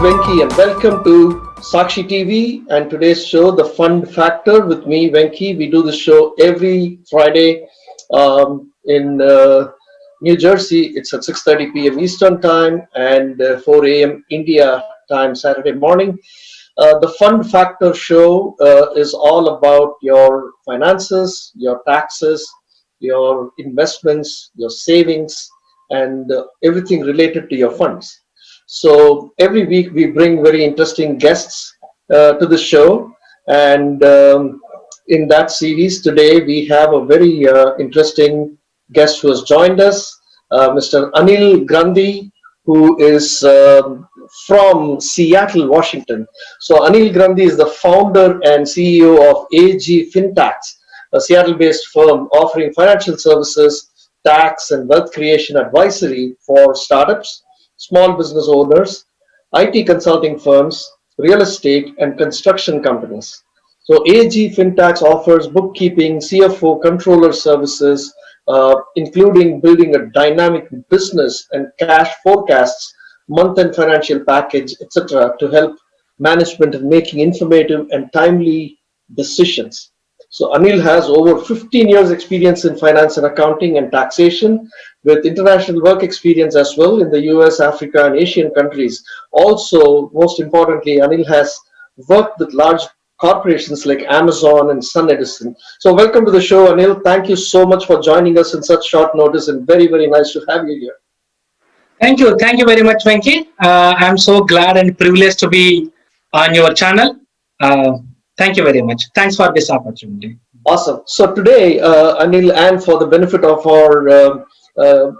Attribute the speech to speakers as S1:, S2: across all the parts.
S1: Venki, and welcome to Sakshi TV and today's show, The Fund Factor, with me, Venki. We do the show every Friday in New Jersey. It's at 6:30 p.m. Eastern Time and 4 a.m. India time, Saturday morning. The Fund Factor show is all about your finances, your taxes, your investments, your savings, and everything related to your funds. So every week we bring very interesting guests to the show, and in that series today we have a very interesting guest who has joined us, Mr. Anil Grandi, who is from Seattle, Washington. So Anil Grandi is the founder and CEO of AG Fintax, a Seattle-based firm offering financial services, tax, and wealth creation advisory for startups, small business owners, IT consulting firms, real estate, and construction companies. So AG Fintax offers bookkeeping, CFO, controller services, including building a dynamic business and cash forecasts, month-end financial package, etc., to help management in making informative and timely decisions. So Anil has over 15 years experience in finance and accounting and taxation, with international work experience as well in the US, Africa, and Asian countries. Also, most importantly, Anil has worked with large corporations like Amazon and Sun Edison. So welcome to the show, Anil. Thank you so much for joining us in such short notice, and very, very nice to have you here.
S2: Thank you. Thank you very much, Venki. I'm so glad and privileged to be on your channel. Uh, Thank you very much. Thanks for this opportunity.
S1: Awesome. So today, Anil, and for the benefit of our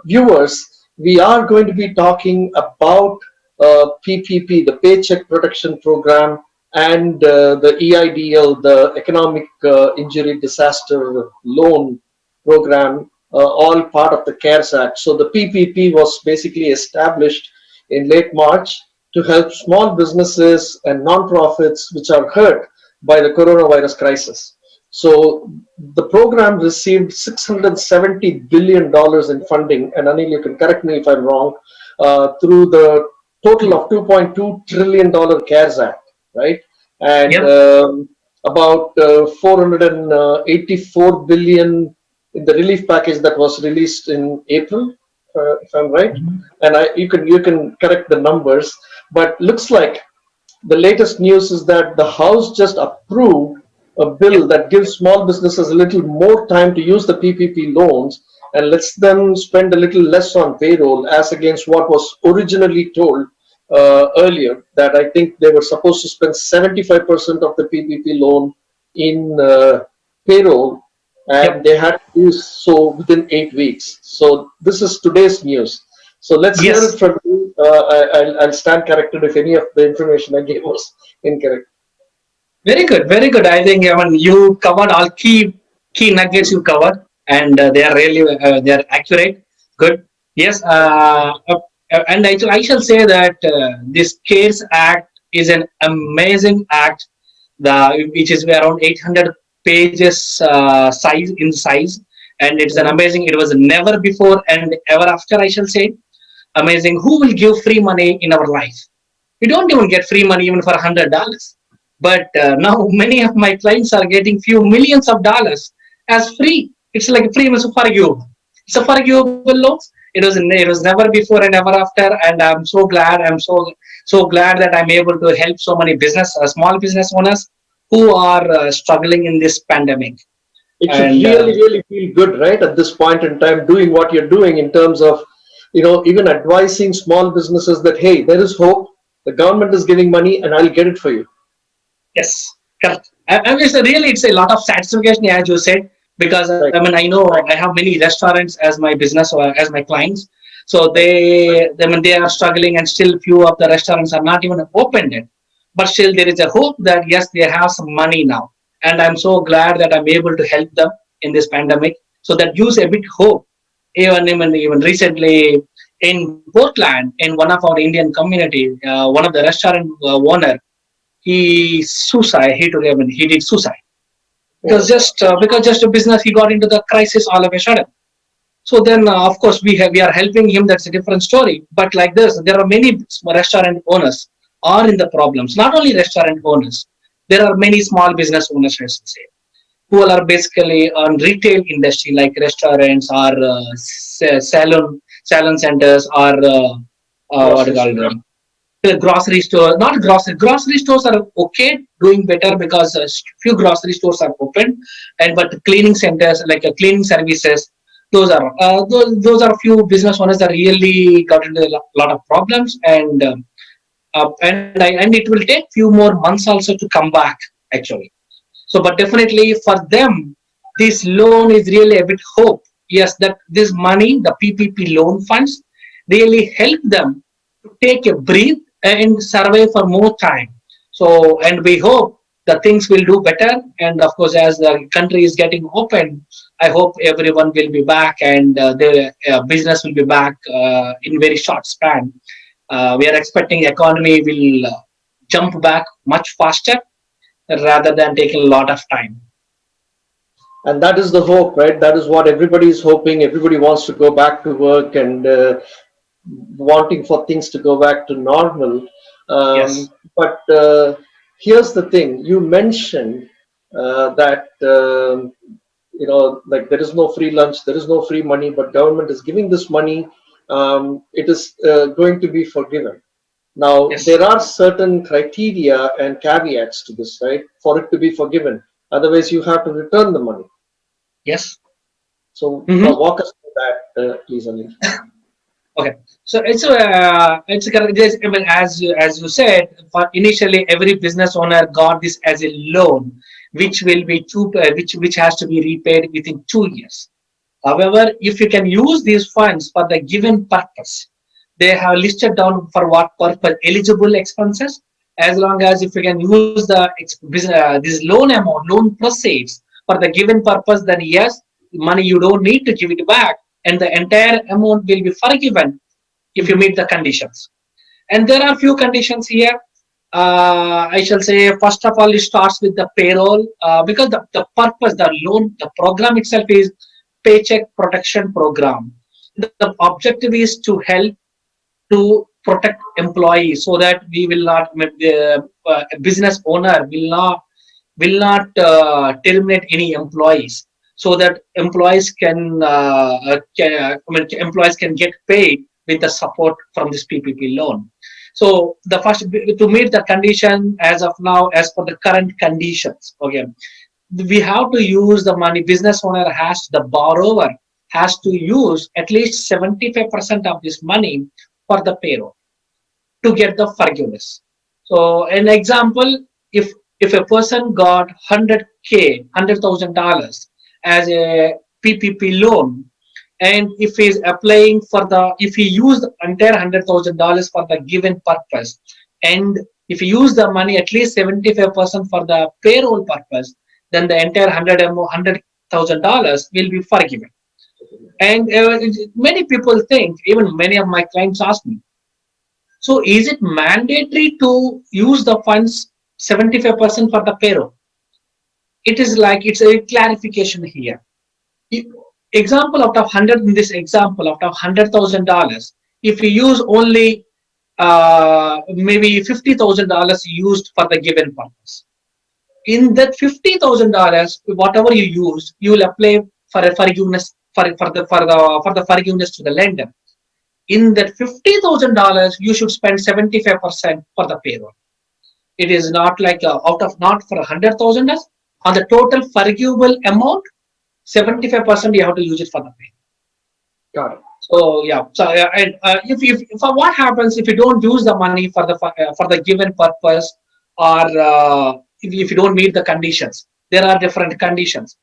S1: viewers, we are going to be talking about PPP, the Paycheck Protection Program, and the EIDL, the Economic Injury Disaster Loan Program, all part of the CARES Act. So the PPP was basically established in late March to help small businesses and nonprofits which are hurt by the coronavirus crisis. So the program received $670 billion in funding, and Anil, you can correct me if I'm wrong, through the total of $2.2 trillion CARES Act, right? And
S2: Yep.
S1: about 484 billion in the relief package that was released in April, if I'm right.
S2: Mhm.
S1: And you can correct the numbers, but looks like the latest news is that the House just approved a bill that gives small businesses a little more time to use the PPP loans and lets them spend a little less on payroll as against what was originally told earlier, that I think they were supposed to spend 75% of the PPP loan in payroll, and
S2: Yep.
S1: they had to do so within 8 weeks. So this is today's news. So let's hear it
S2: Yes.
S1: from you. I'll stand corrected if any of the information I gave was incorrect.
S2: Very good. Very good. I think you covered all key nuggets you covered, and they are really they are accurate. Good. Yes. And I shall say that this CARES Act is an amazing act, which is around 800 pages size, and it's an
S1: Mhm.
S2: amazing. It was never before and ever after, I shall say, amazing. Who will give free money in our life? We don't even get free money even for $100. But now many of my clients are getting few millions of dollars as free. It's like free is forgivable. It's a forgivable loan. It was never before and ever after, and I'm so glad. I'm so glad that I'm able to help so many small business owners who are struggling in this pandemic.
S1: It should
S2: And
S1: really, really feel good, right? At this point in time, doing what you're doing in terms of, even advising small businesses that, hey, there is hope. The government is giving money, and I'll get it for you.
S2: yes, correct. And it's a lot of satisfaction, as you said, because
S1: Right.
S2: I know I have many restaurants as my business or as my clients. So they are struggling, and still few of the restaurants are not even opened yet. But still, there is a hope that yes, they have some money now, and I'm so glad that I'm able to help them in this pandemic. So that gives a bit hope. Even recently in Portland, in one of our Indian community, one of the restaurant owner, he did suicide because
S1: Oh,
S2: just a business, he got into the crisis all of a sudden. So then, of course, we are helping him. That's a different story. But like this, there are many restaurant owners are in the problems. Not only restaurant owners, there are many small business owners, I should say, who are basically on retail industry like restaurants or salon centers or what do
S1: Grocery
S2: you call
S1: store.
S2: them? The grocery store, not grocery stores are okay, doing better because few grocery stores are open, and but cleaning centers like cleaning services, those are few business owners that really got into a lot of problems, and it will take few more months also to come back actually. So, but definitely for them, this loan is really a bit hope. Yes, that this money, the PPP loan funds, really help them to take a breath and survive for more time. So, and we hope the things will do better. And of course, as the country is getting open, I hope everyone will be back and the business will be back in very short span. We are expecting economy will jump back much faster rather than taking a lot of time.
S1: And that is the hope, right? That is what everybody is hoping. Everybody wants to go back to work and wanting for things to go back to normal.
S2: Yes.
S1: But here's the thing: you mentioned that like there is no free lunch, there is no free money, but government is giving this money. It is going to be forgiven. Now,
S2: Yes.
S1: there are certain criteria and caveats to this, right? For it to be forgiven. Otherwise, you have to return the money.
S2: Yes.
S1: So,
S2: Hmm.
S1: walk us through that, please, Anil.
S2: Okay. So it's correct. I mean, as you said, for initially every business owner got this as a loan, which will be which has to be repaid within 2 years. However, if you can use these funds for the given purpose, they have listed down for what purpose eligible expenses. As long as if you can use the this loan amount, loan proceeds for the given purpose, then yes, money you don't need to give it back, and the entire amount will be forgiven if you meet the conditions. And there are few conditions here. I shall say, first of all, it starts with the payroll because the purpose, the loan, the program itself is paycheck protection program. The objective is to help to protect employees so that we will not, the business owner will not terminate any employees, so that employees can get paid with the support from this PPP loan. So the first, to meet the condition as of now, as per the current conditions, okay, we have to use the money. Business owner the borrower has to use at least 75% of this money for the payroll to get the forgiveness. So an example, if a person got 100K, $100,000 as a PPP loan, and if he's applying for if he used the entire $100,000 for the given purpose, and if he used the money at least 75% for the payroll purpose, then the entire $100,000 will be forgiven. And many people think, even many of my clients ask me, so is it mandatory to use the funds 75% for the payroll? It is like it's a clarification here. If- Example out of 100, in this example, out of $100,000, if you use only maybe $50,000 used for the given purpose, in that $50,000, whatever you use, you will apply for a forgiveness for the forgiveness to the lender. In that $50,000, you should spend 75% for the payroll. It is not like out of not for 100,000 on the total forgivable amount, 75% you have to use it for the pay.
S1: Got it.
S2: So yeah, so and if what happens if you don't use the money for the given purpose, or if you don't meet the conditions, there are different conditions.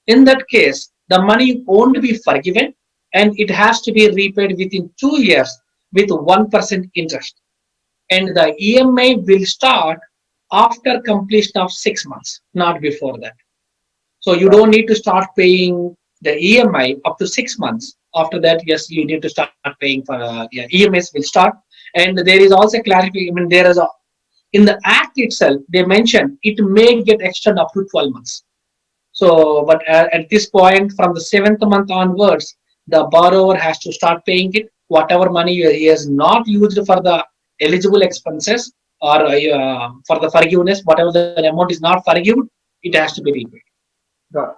S2: In that case, the money won't be forgiven, and it has to be repaid within 2 years with 1% interest, and the EMI will start after completion of 6 months, not before that. So you
S1: Got
S2: don't need to start paying the EMI up to 6 months. After that, yes, you need to start paying for EMIs will start. And there is also clarification. I mean, there is a in the act itself they mention it may get extended up to 12 months. So, but at this point, from the seventh month onwards, the borrower has to start paying it. Whatever money he has not used for the eligible expenses, or for the forgiveness, whatever the amount is not forgiven, it has to be repaid.
S1: Right.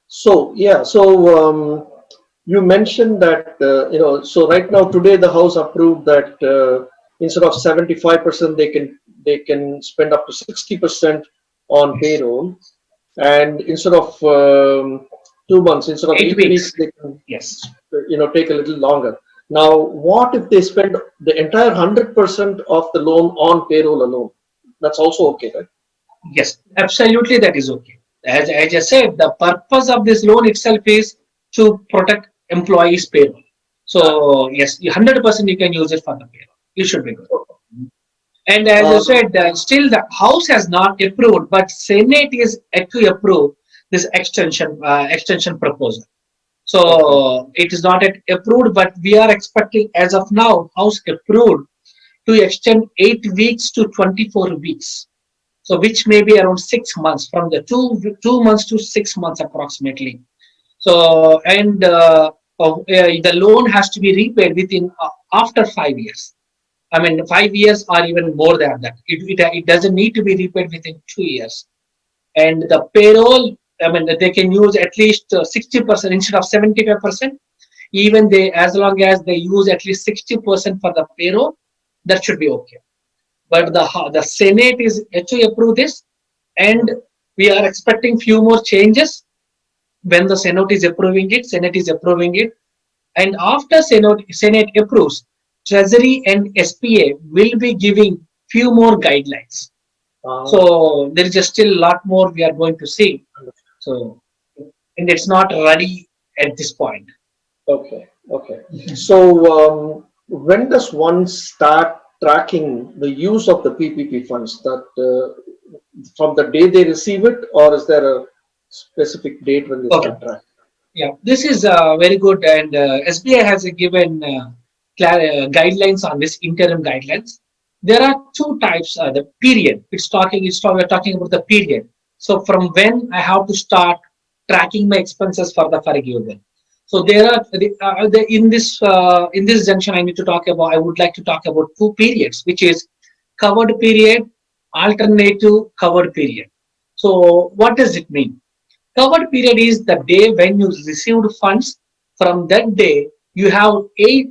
S1: So yeah, so you mentioned that so right now today the House approved that instead of 75% they can spend up to 60% on
S2: Yes.
S1: payroll, and instead of 2 months, instead of
S2: Eight
S1: 8 weeks,
S2: weeks.
S1: they can
S2: Yes.
S1: take a little longer. Now, what if they spend the entire 100% of the loan on payroll alone? That's also okay, right?
S2: Yes, absolutely, that is okay. As I just said, the purpose of this loan itself is to protect employees' payroll. So yes, 100% you can use it for the payroll. You should be good. And as you
S1: Um,
S2: said, still the House has not approved, but Senate is yet to approve this extension proposal.
S1: okay.
S2: So it is not yet approved, but we are expecting as of now House approved to extend 8 weeks to 24 weeks. So which may be around 6 months, from the 2 months to 6 months approximately. So and the loan has to be repaid within after 5 years. I mean, 5 years or even more than that. It doesn't need to be repaid within 2 years. And the payroll, I mean, they can use at least 60% instead of 75%. Even they, as long as they use at least 60% for the payroll, that should be okay. But the Senate is yet to approve this, and we are expecting few more changes when the Senate is approving it. Senate is approving it, and after Senate approves, Treasury and SPA will be giving few more guidelines.
S1: Uh,
S2: So there is just still a lot more we are going to see. So, and it's not ready at this point.
S1: okay. Okay. So, when does one start tracking the use of the PPP funds? That from the day they receive it, or is there a specific date when they
S2: Okay.
S1: start tracking?
S2: Yeah, this is very good, and SBI has given guidelines on this interim guidelines. There are two types. The period. We're talking about the period. So from when I have to start tracking my expenses for the forgivable. So there are in this junction I need to talk about. I would like to talk about two periods, which is covered period, alternative covered period. So what does it mean? Covered period is the day when you received funds. From that day, you have 8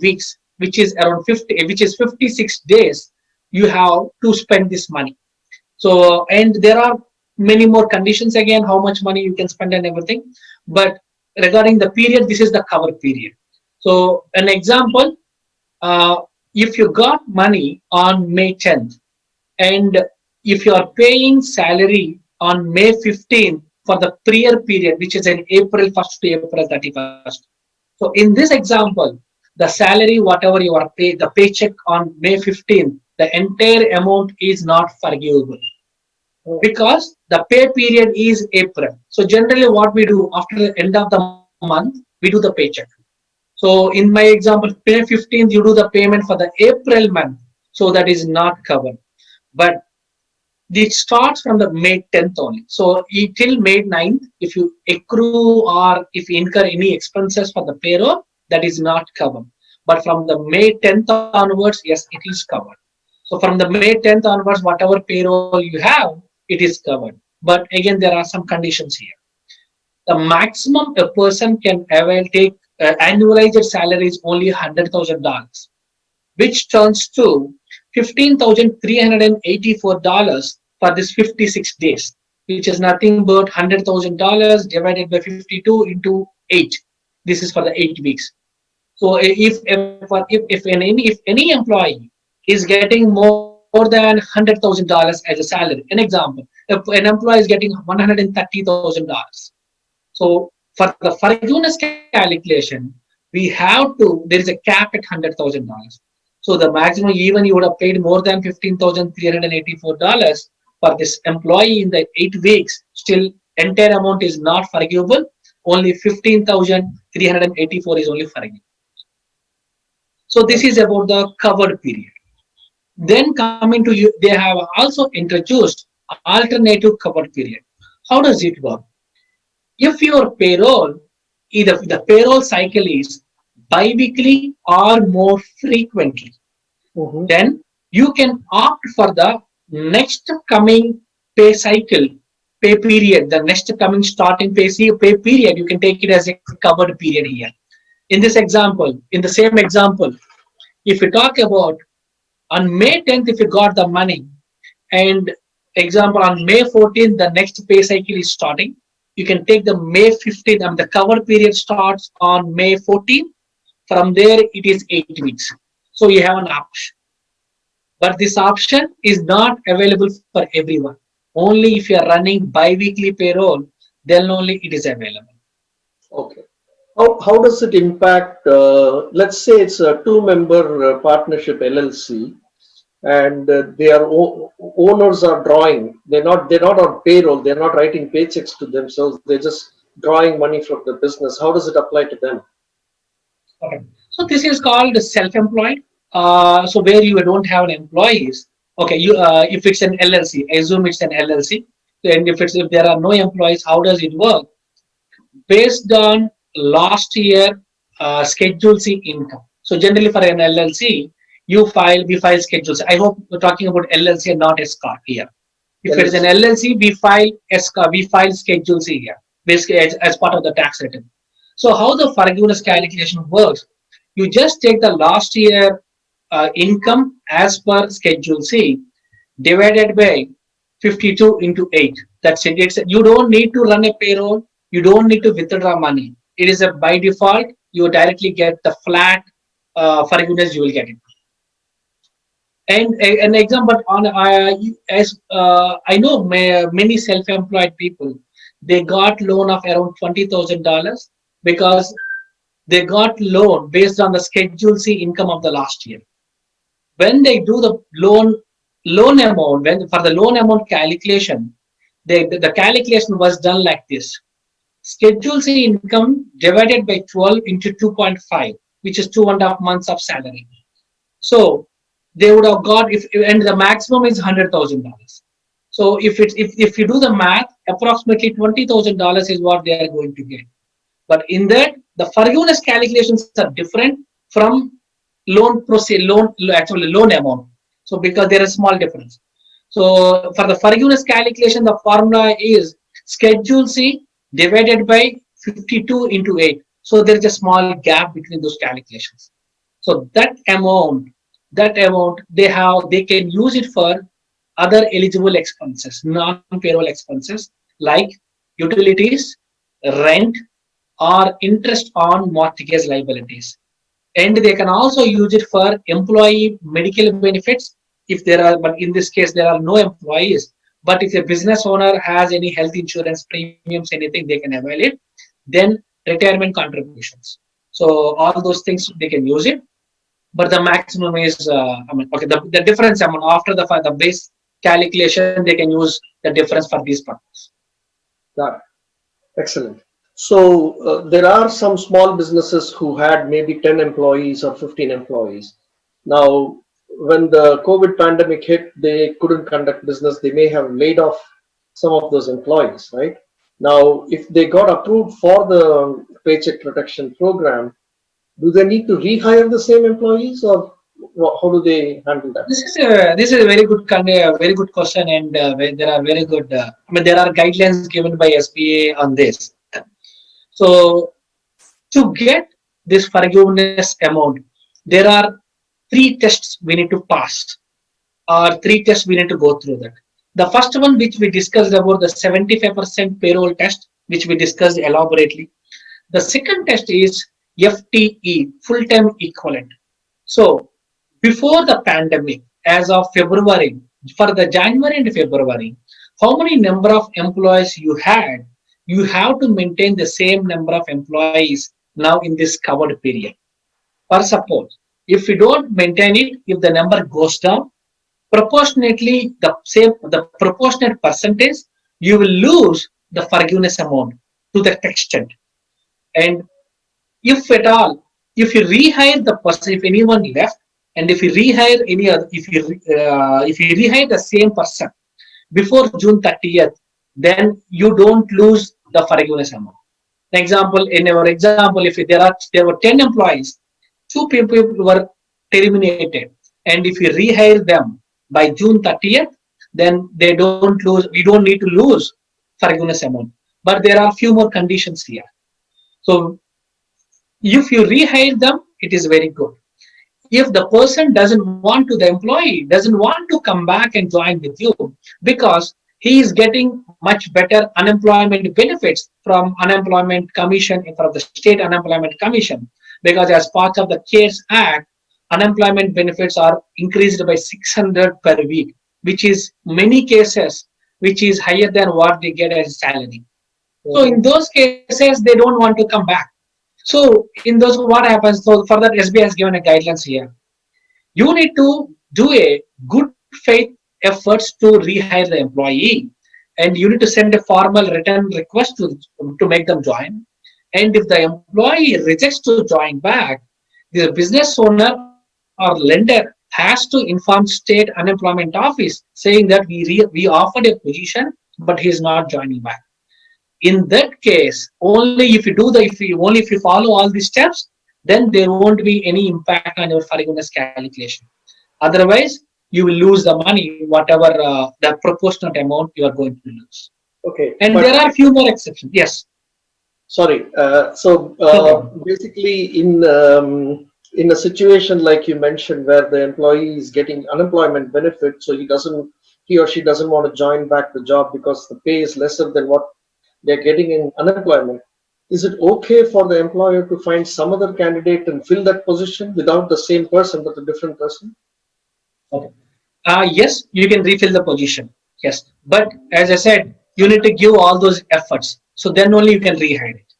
S2: weeks, which is around 50, which is 56 days. You have to spend this money. So, and there are many more conditions again, how much money you can spend and everything. But regarding the period, this is the covered period. So, an example, uh, if you got money on May 10th, and if you are paying salary on May 15th for the prior period, which is in April 1st to April 31st. So in this example, the salary, whatever you are paid, the paycheck on May 15th, the entire amount is not forgivable
S1: Oh,
S2: because the pay period is April. So generally what we do after the end of the month, we do the paycheck. So in my example, May 15th, you do the payment for the April month. So that is not covered. But it starts from the May 10th only. So till May 9th, if you accrue or if you incur any expenses for the payroll, that is not covered. But from the May 10th onwards, yes, it is covered. So from the May 10th onwards, whatever payroll you have, it is covered. But again, there are some conditions here. The maximum a person can avail take annualized salary is only $100,000, which turns to $15,384 for this 56 days, which is nothing but $100,000 divided by 52 into 8. This is for the 8 weeks. So if any employee is getting more than $100,000 as a salary, an example, if an employee is getting $130,000, so for the forgiveness calculation, we have to, there is a cap at $100,000. So the maximum, even you would have paid more than $15,384 for this employee in the 8 weeks, still entire amount is not forgivable. Only 15,384 is only forgivable. So this is
S1: okay.
S2: about the covered period. Then coming to you, they have also introduced alternative covered period. How does it work? If your payroll, either the payroll cycle is bi-weekly or more frequently,
S1: Mm-hmm.
S2: then you can opt for the next coming pay cycle, pay period, the next coming starting pay period. You can take it as a covered period here. In this example, in the same example, if we talk about on May 10th, if you got the money, and example on May 14th, the next pay cycle is starting, you can take the May 15th, and the cover period starts on May 14th. From there, it is 8 weeks. So you have an option. But this option is not available for everyone. Only if you are running bi-weekly payroll, then only it is available.
S1: Okay. How does it impact, let's say it's a two-member partnership LLC, and their owners are drawing. They're not on payroll. They're not writing paychecks to themselves. They're just drawing money from the business. How does it apply to them?
S2: Okay. So this is called self-employed. So where you don't have an employees. Okay, you if it's an LLC, assume it's an LLC. And if there are no employees, how does it work? Based on last year Schedule C income. So generally for an LLC, we file Schedule C. I hope we're talking about LLC and not SCOT here. If it is an LLC, we file Schedule C here, basically as part of the tax return. So how the forgiveness calculation works? You just take the last year income as per Schedule C divided by 52 into 8. That's it. You don't need to run a payroll. You don't need to withdraw money. It is a by default. You directly get the flat forgiveness. You will get it. And an example on as I know many self-employed people, they got loan of around $20,000 because they got loan based on the Schedule C income of the last year. When they do the loan amount, when for the loan amount calculation, the calculation was done like this: Schedule C income divided by 12 into 2.5, which is 2.5 months of salary. So they would have got, if and the maximum is $100,000. So if you do the math, approximately $20,000 is what they are going to get. But in that, the forgiveness calculations are different from loan amount. So because there is small difference. So for the forgiveness calculation, the formula is Schedule C divided by 52 into 8. So there is a small gap between those calculations. So that amount they can use it for other eligible expenses, non-payroll expenses like utilities, rent, or interest on mortgage liabilities. And they can also use it for employee medical benefits if there are, but in this case there are no employees. But if a business owner has any health insurance premiums, anything, they can avail it. Then retirement contributions. So all those things they can use it. But the maximum is, the difference after the base calculation, they can use the difference for these purposes.
S1: Got it. Excellent. So there are some small businesses who had maybe 10 employees or 15 employees. Now, when the COVID pandemic hit, they couldn't conduct business. They may have laid off some of those employees, right? Now, if they got approved for the Paycheck Protection Program, do they need to rehire the same employees, or how do they handle that?
S2: This is a very good question, and there are very good. There are guidelines given by SBA on this. So to get this forgiveness amount, there are 3 tests we need to pass, or 3 tests we need to go through that. The first one, which we discussed about the 75% payroll test, which we discussed elaborately. The second test is FTE, full-time equivalent. So before the pandemic, as of February, for the January and February, how many number of employees you had, you have to maintain the same number of employees now in this covered period. For suppose, if you don't maintain it, if the number goes down, proportionately the proportionate percentage, you will lose the forgiveness amount to that extent. And if at all, if you rehire the person, if anyone left, and if you rehire any other, if you rehire the same person before June 30th, then you don't lose the forgiveness amount. Example, in our example, if there were 10 employees, 2 people were terminated. and if you rehire them by June 30th, then they don't lose. We don't need to lose forgiveness amount. But there are few more conditions here. So if you rehire them, it is very good. If the person doesn't want to, the employee doesn't want to come back and join with you because he is getting much better unemployment benefits from unemployment commission, from the state unemployment commission, because as part of the CARES Act, unemployment benefits are increased by 600 per week, which is many cases, which is higher than what they get as salary. So in
S1: Mhm.
S2: those cases, they don't want to come back. So in those, what happens? So for that, SBI has given a guidelines here. You need to do a good faith efforts to rehire the employee, and you need to send a formal written request to make them join. And if the employee rejects to join back, the business owner or lender has to inform state unemployment office saying that we offered a position, but he is not joining back. In that case, only if you do the if you only if you follow all these steps, then there won't be any impact on your forgiveness calculation. Otherwise, you will lose the money, whatever the proportionate amount you are going to lose.
S1: Okay,
S2: And there
S1: but
S2: are few more exceptions. Yes,
S1: sorry.
S2: no problem.
S1: Basically, in a situation like you mentioned, where the employee is getting unemployment benefit, so he or she doesn't want to join back the job because the pay is lesser than what they're getting in unemployment. Is it okay for the employer to find some other candidate and fill that position without the same person but a different person?
S2: Okay. Yes, you can refill the position. Yes, but as I said, you need to give all those efforts. So then only you can rehire it.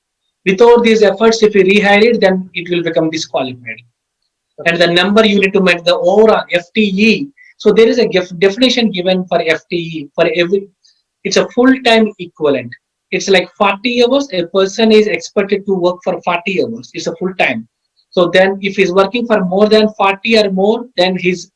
S2: Without these efforts, if you rehire it, then it will become disqualified. And the number you need to make the overall FTE. So there is a definition given for FTE for every. It's a full-time equivalent. It's like 40 hours. A person is expected to work for 40 hours. It's a full-time. So then, if he's working for more than 40 or more, then he's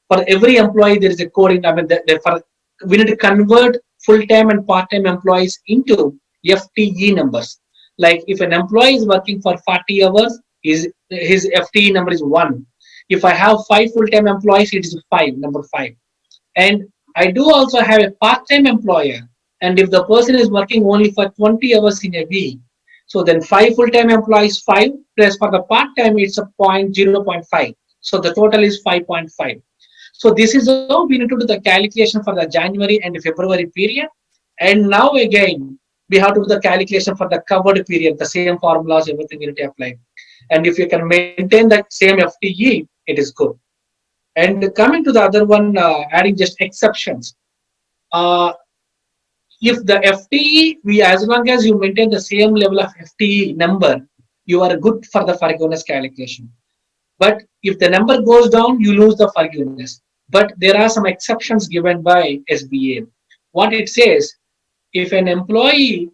S2: for every employee there is a code. I mean, for we need to convert full-time and part-time employees into FTE numbers. Like if an employee is working for 40 hours, his FTE number is 1. If I have 5 full-time employees, it is 5, number 5. And I do also have a part-time employer. And if the person is working only for 20 hours in a week, so then 5 full-time employees, 5 plus for the part-time, it's a point 0.5. So the total is 5.5. So this is how we need to do the calculation for the January and February period. And now again, we have to do the calculation for the covered period, the same formulas, everything we need to apply. And if you can maintain that same FTE, it is good. And coming to the other one, adding just exceptions. Uh, if the FTE, as long as you maintain the same level of FTE number, you are good for the forgiveness calculation. But if the number goes down, you lose the forgiveness. But there are some exceptions given by SBA. What it says, if an employee,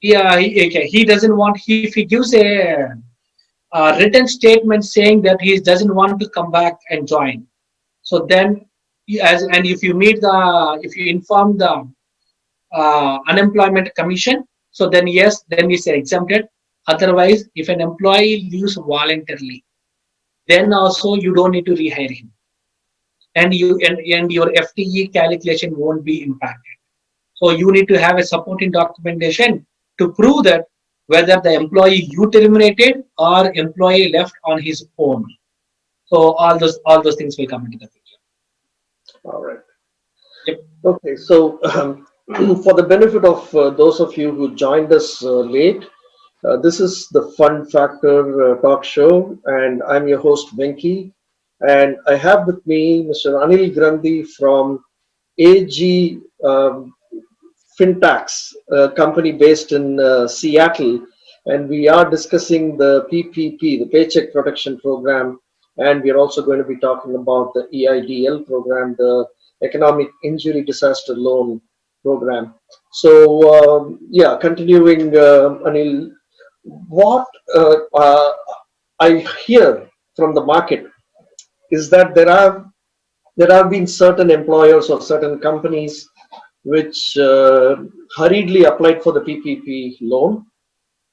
S2: yeah, he doesn't want, if he gives a written statement saying that he doesn't want to come back and join. So then, and if you if you inform the unemployment commission, so then yes, then it's exempted. Otherwise, if an employee leaves voluntarily, then also you don't need to rehire him, and your FTE calculation won't be impacted. So you need to have a supporting documentation to prove that whether the employee you terminated or employee left on his own. So all those things will come into the picture.
S1: All right.
S2: Yep.
S1: Okay, so for the benefit of those of you who joined us late, this is the Fun Factor talk show, and I'm your host, Venki. And I have with me Mr. Anil Grandi from AG Fintax, a company based in Seattle, and we are discussing the PPP, the Paycheck Protection Program, and we are also going to be talking about the EIDL program, the Economic Injury Disaster Loan Program. So, yeah, continuing, Anil, what I hear from the market is that there have been certain employers or certain companies which hurriedly applied for the PPP loan,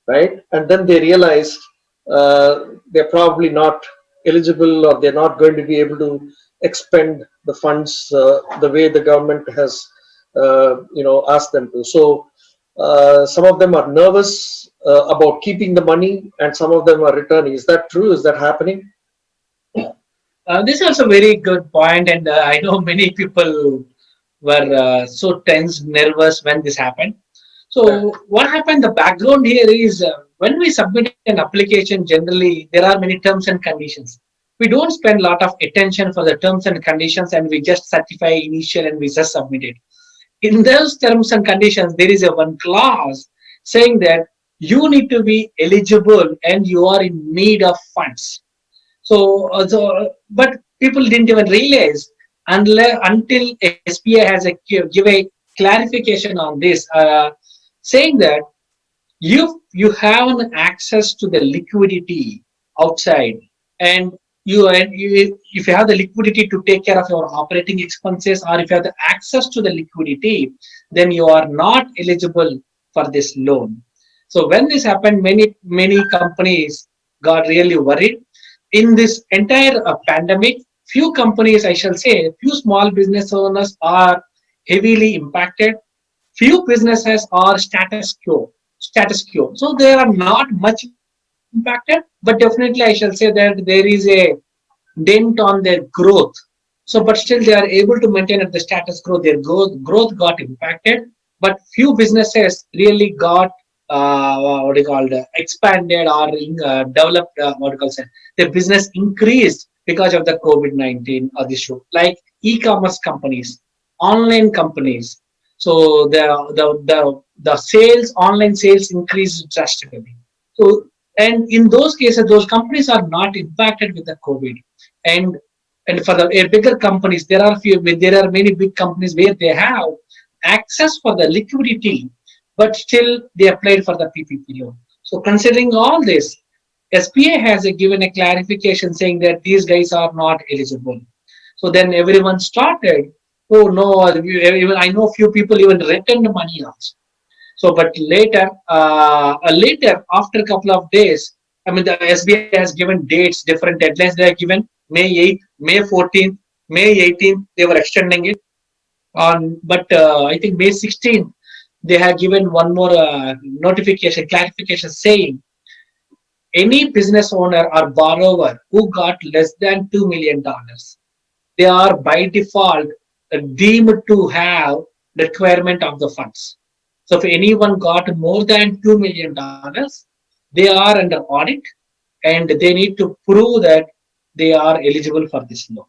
S1: right? And then they realized they're probably not eligible, or they're not going to be able to expend the funds the way the government has asked them to. So some of them are nervous about keeping the money, and some of them are returning. Is that true? Is that happening?
S2: This is also a very good point, and I know many people were so tense, nervous when this happened.
S1: Yeah.
S2: So what happened? The background here is when we submit an application, generally there are many terms and conditions. We don't spend a lot of attention for the terms and conditions, and we just certify initial and we just submit it. In those terms and conditions, there is a one clause saying that you need to be eligible and you are in need of funds. But people didn't even realize until SBI has give a clarification on this, saying that you have an access to the liquidity outside, and if you have the liquidity to take care of your operating expenses, or if you have the access to the liquidity, then you are not eligible for this loan. So when this happened, many companies got really worried. In this entire pandemic, few companies, I shall say, few small business owners are heavily impacted. Few businesses are status quo, so they are not much impacted, but definitely I shall say that there is a dent on their growth. So but still they are able to maintain at the status quo. Their growth got impacted, but few businesses really got what do you call it, expanded or developed, what do you call it, their business increased because of the COVID-19 issue, like e-commerce companies, online companies. So the sales, online sales increased drastically. So, and in those cases, those companies are not impacted with the COVID. And and for the bigger companies, there are many big companies where they have access for the liquidity, but still they applied for the PPP loan. So considering all this, SBA has given a clarification saying that these guys are not eligible. So then everyone started, oh no, even I know few people even returned money also. So, but later after a couple of days, I mean, the SBI has given dates, different deadlines. They are given May 8th, May 14th, May 18th. They were extending it on, but I think May 16th they have given one more notification, clarification saying any business owner or borrower who got less than $2 million, they are by default deemed to have requirement of the funds. So if anyone got more than $2 million, they are under audit and they need to prove that they are eligible for this loan.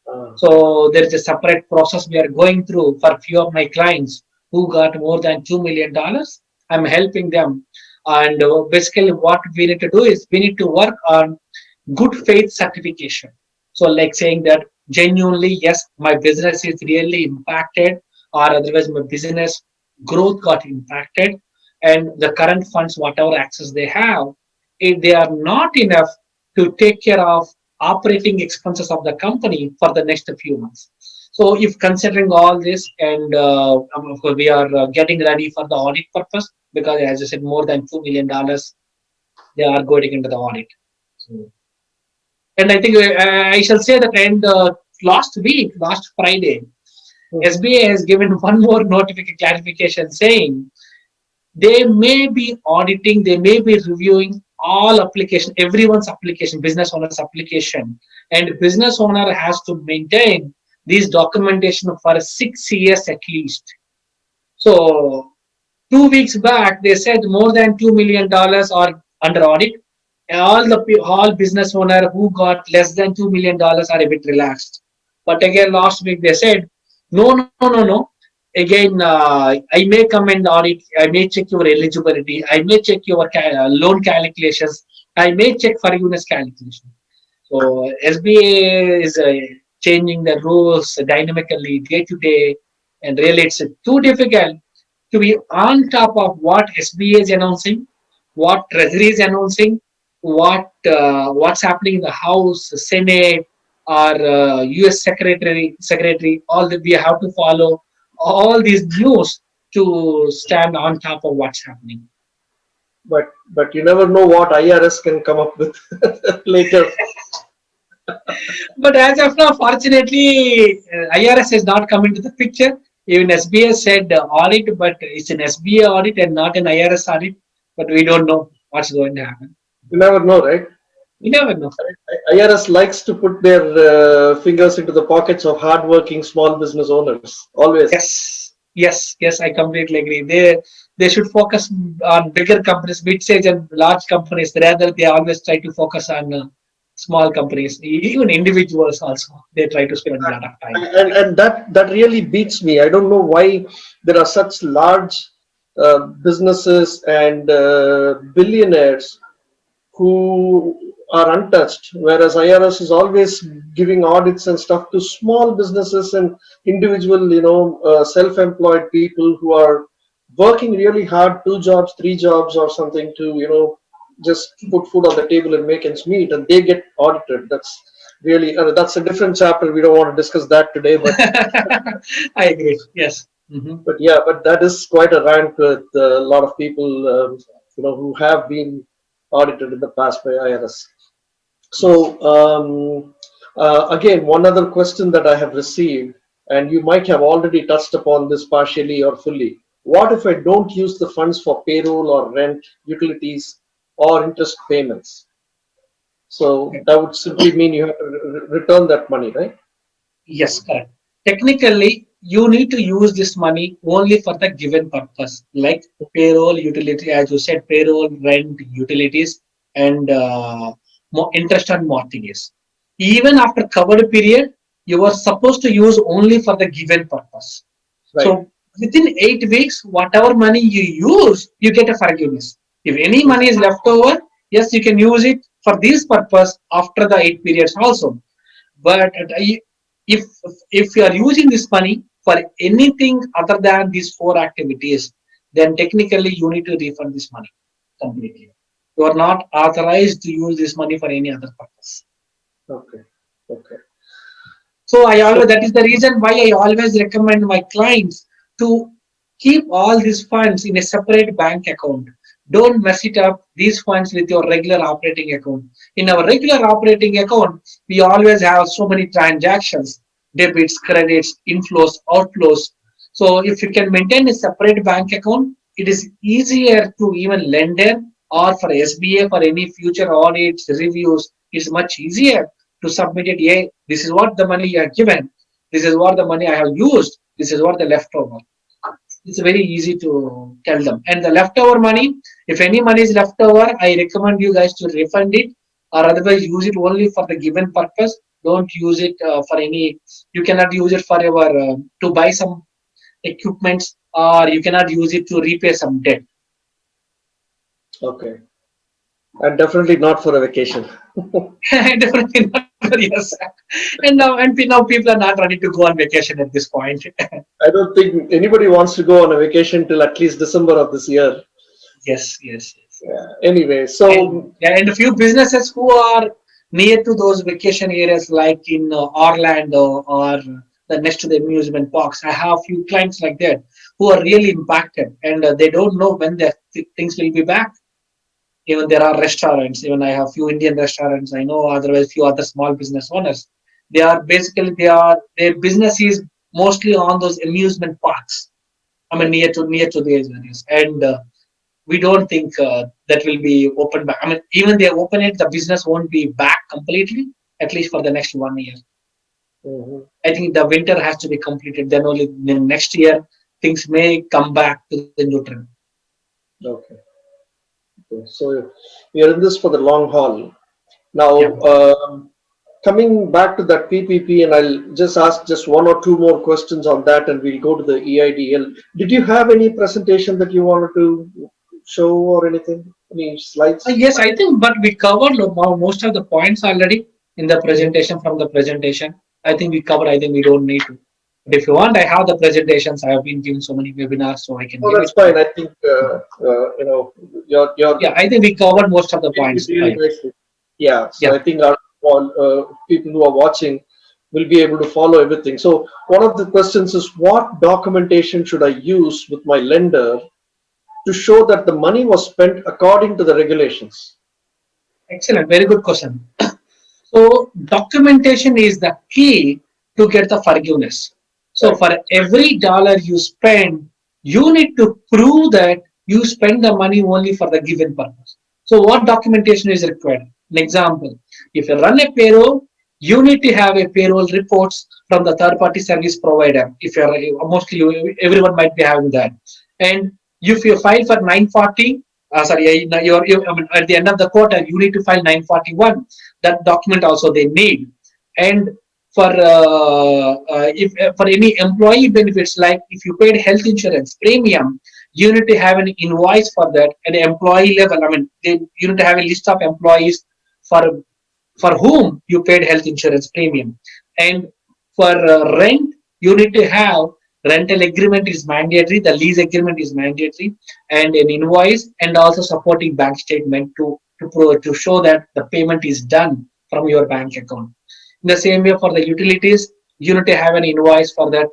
S1: Uh,
S2: So there is a separate process we are going through for few of my clients who got more than $2 million. I'm helping them, and basically what we need to do is we need to work on good faith certification. So like saying that genuinely, yes, my business is really impacted, or otherwise my business growth got impacted, and the current funds, whatever access they have, if they are not enough to take care of operating expenses of the company for the next few months. So if considering all this, and of course we are getting ready for the audit purpose, because as I said, more than $2 million they are going into the audit. So, and I think I shall say that, and last week, last Friday, SBA has given one more notification clarification saying they may be auditing, they may be reviewing all application, everyone's application, business owner's application, and business owner has to maintain these documentation for 6 years at least. So 2 weeks back, they said more than $2 million are under audit. All business owner who got less than $2 million are a bit relaxed. But again, last week they said, no. Again, I may come and audit. I may check your eligibility. I may check your loan calculations. I may check forgiveness calculation. So SBA is changing the rules dynamically day to day, and really it's too difficult to be on top of what SBA is announcing, what Treasury is announcing, what's happening in the House, Senate, or U.S. Secretary. All that we have to follow all these news to stand on top of what's happening.
S1: but you never know what IRS can come up with later.
S2: But as of now, fortunately, IRS has not come into the picture. Even SBA said audit, but it's an SBA audit and not an IRS audit. But we don't know what's going to happen.
S1: You never know, right?
S2: We never know.
S1: IRS likes to put their fingers into the pockets of hardworking small business owners. Always.
S2: Yes. I completely agree. They should focus on bigger companies, mid-stage and large companies. Rather, they always try to focus on small companies, even individuals. Also, they try to spend a lot of time.
S1: And that really beats me. I don't know why there are such large businesses and billionaires who are untouched, whereas IRS is always giving audits and stuff to small businesses and individual, self-employed people who are working really hard, 2 jobs, 3 jobs, or something to, just put food on the table and make ends meet, and they get audited. That's really that's a different chapter. We don't want to discuss that today, but
S2: I agree. Yes.
S1: yeah, but that is quite a rant with a lot of people, who have been audited in the past by IRS. So again, one other question that I have received, and you might have already touched upon this partially or fully. What if I don't use the funds for payroll or rent, utilities, or interest payments? So that would simply mean you have to return that money, right?
S2: Yes, correct. Technically, you need to use this money only for the given purpose, like payroll, utility, as you said, payroll, rent, utilities, and interest on mortgages. Even after covered period, you are supposed to use only for the given purpose.
S1: Right.
S2: So within 8 weeks, whatever money you use, you get a forgiveness. If any money is left over, yes, you can use it for this purpose after the 8 periods also. But if if you are using this money for anything other than these four activities, then technically you need to refund this money completely. You are not authorized to use this money for any other purpose.
S1: Okay. Okay.
S2: So
S1: So
S2: that is the reason why I always recommend my clients to keep all these funds in a separate bank account. Don't mess it up these funds with your regular operating account. In our regular operating account, we always have so many transactions, debits, credits, inflows, outflows. So if you can maintain a separate bank account, it is easier to even lend in, or for SBA for any future audits, reviews. It's much easier to submit it. Yeah, this is what the money you have given. This is what the money I have used. This is what the leftover. It's very easy to tell them. And the leftover money, if any money is left over, I recommend you guys to refund it, or otherwise use it only for the given purpose. Don't use it for any. You cannot use it for your to buy some equipments, or you cannot use it to repay some debt.
S1: okay, and definitely not for a vacation.
S2: Definitely not. Yes, and now people are not ready to go on vacation at this point.
S1: I don't think anybody wants to go on a vacation till at least December of this year.
S2: Yes.
S1: Yeah. Anyway,
S2: And
S1: so
S2: yeah, and a few businesses who are near to those vacation areas, like in Orlando or the next to the amusement parks. I have few clients like that who are really impacted, and they don't know when the things will be back. Even there are restaurants. Even I have few Indian restaurants. I know otherwise few other small business owners. Their business is mostly on those amusement parks. I mean near to these areas, and we don't think that will be open back. I mean, even they open it, the business won't be back completely, at least for the next 1 year.
S1: mhm,
S2: I think the winter has to be completed. Then only the next year things may come back to the neutral.
S1: okay. Okay. So we are in this for the long haul.
S2: Yeah.
S1: Now, coming back to that PPP, and I'll just ask just one or two more questions on that, and we'll go to the EIDL. Did you have any presentation that you wanted to show or anything? Any slides?
S2: Yes, I think, but we covered most of the points already in the
S1: Mhm.
S2: presentation from the presentation. I think we covered. I think we don't need to. But if you want, I have the presentations. I have been giving so many webinars, so I can
S1: Oh,
S2: give
S1: that's
S2: it to
S1: fine.
S2: you.
S1: I think your
S2: Yeah, I think we covered most of the
S1: did it
S2: points.
S1: really nicely. Yeah. So
S2: Yeah.
S1: I think our people who are watching will be able to follow everything. So one of the questions is, what documentation should I use with my lender to show that the money was spent according to the regulations?
S2: Excellent. Very good question. So documentation is the key to get the forgiveness. So
S1: Right.
S2: for every dollar you spend, you need to prove that you spend the money only for the given purpose. So what documentation is required? An example, if you run a payroll, you need to have a payroll reports from the third party service provider. If you're mostly everyone might be having that. And if you file for 940, I mean, at the end of the quarter, you need to file 941. That document also they need. And for if for any employee benefits, like if you paid health insurance premium, you need to have an invoice for that at the employee level. I mean, you need to have a list of employees for whom you paid health insurance premium. And for rent, you need to have rental agreement is mandatory, the lease agreement is mandatory, and an invoice and also supporting bank statement to show that the payment is done from your bank account. In the same way, for the utilities, you need to have an invoice for that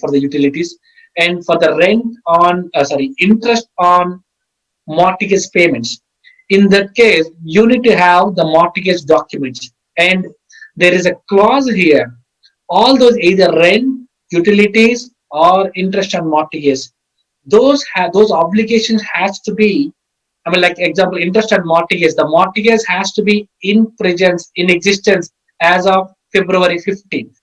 S2: for the utilities, and for the rent on interest on mortgage payments. In that case, you need to have the mortgage documents. And there is a clause here. All those either rent, utilities, or interest on mortgages, those obligations has to be. I mean, like example, interest on mortgages. The mortgage has to be in existence as of February 15th.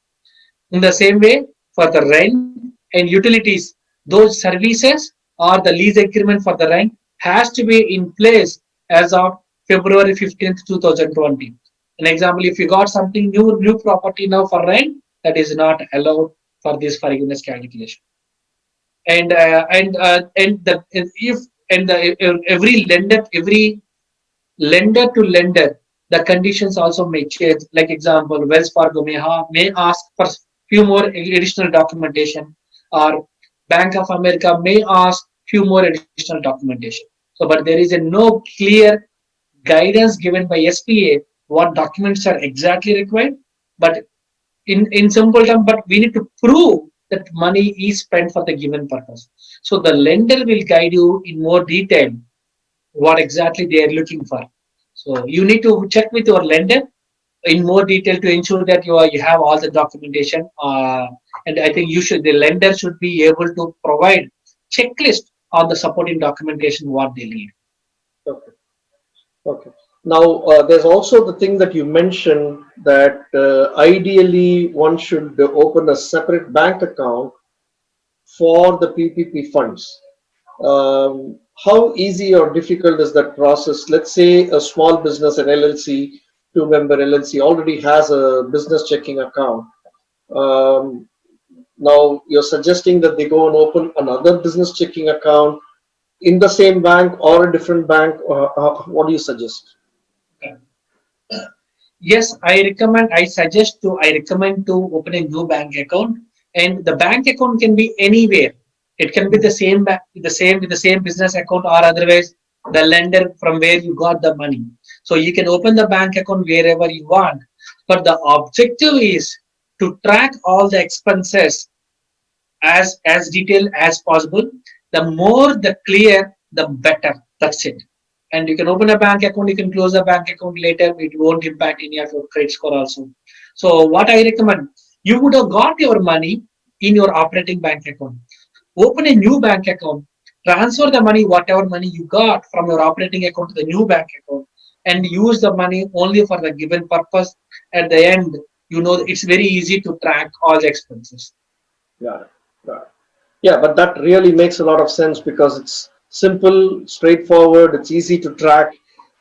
S2: In the same way, for the rent and utilities, those services or the lease agreement for the rent has to be in place as of February 15th, 2020. An example, if you got something new property now for rent, that is not allowed for this forgiveness calculation. And the if and the every lender to lender, the conditions also may change. Like example, Wells Fargo may ask for few more additional documentation, or Bank of America may ask few more additional documentation. So, but there is a no clear guidance given by SPA what documents are exactly required. But in simple terms, but we need to prove that money is spent for the given purpose. So the lender will guide you in more detail what exactly they are looking for. So you need to check with your lender in more detail to ensure that you have all the documentation. And I think the lender should be able to provide checklist on the supporting documentation what they need.
S1: Okay. Okay. Now, there's also the thing that you mentioned that ideally one should open a separate bank account for the PPP funds. How easy or difficult is that process? Let's say a small business, an LLC, two-member LLC already has a business checking account. Um, Now you're suggesting that they go and open another business checking account in the same bank or a different bank. What do you suggest?
S2: Yes, I recommend to open a new bank account, and the bank account can be anywhere. It can be the same with the same business account, or otherwise the lender from where you got the money. So you can open the bank account wherever you want. But the objective is to track all the expenses as detailed as possible. The more the clear, the better. That's it. And you can open a bank account, you can close a bank account later. It won't impact any of your credit score also. So what I recommend, you would have got your money in your operating bank account. Open a new bank account, transfer the money, whatever money you got from your operating account to the new bank account, and use the money only for the given purpose. At the end, it's very easy to track all the expenses.
S1: Yeah, yeah, yeah, but that really makes a lot of sense because it's simple, straightforward, it's easy to track.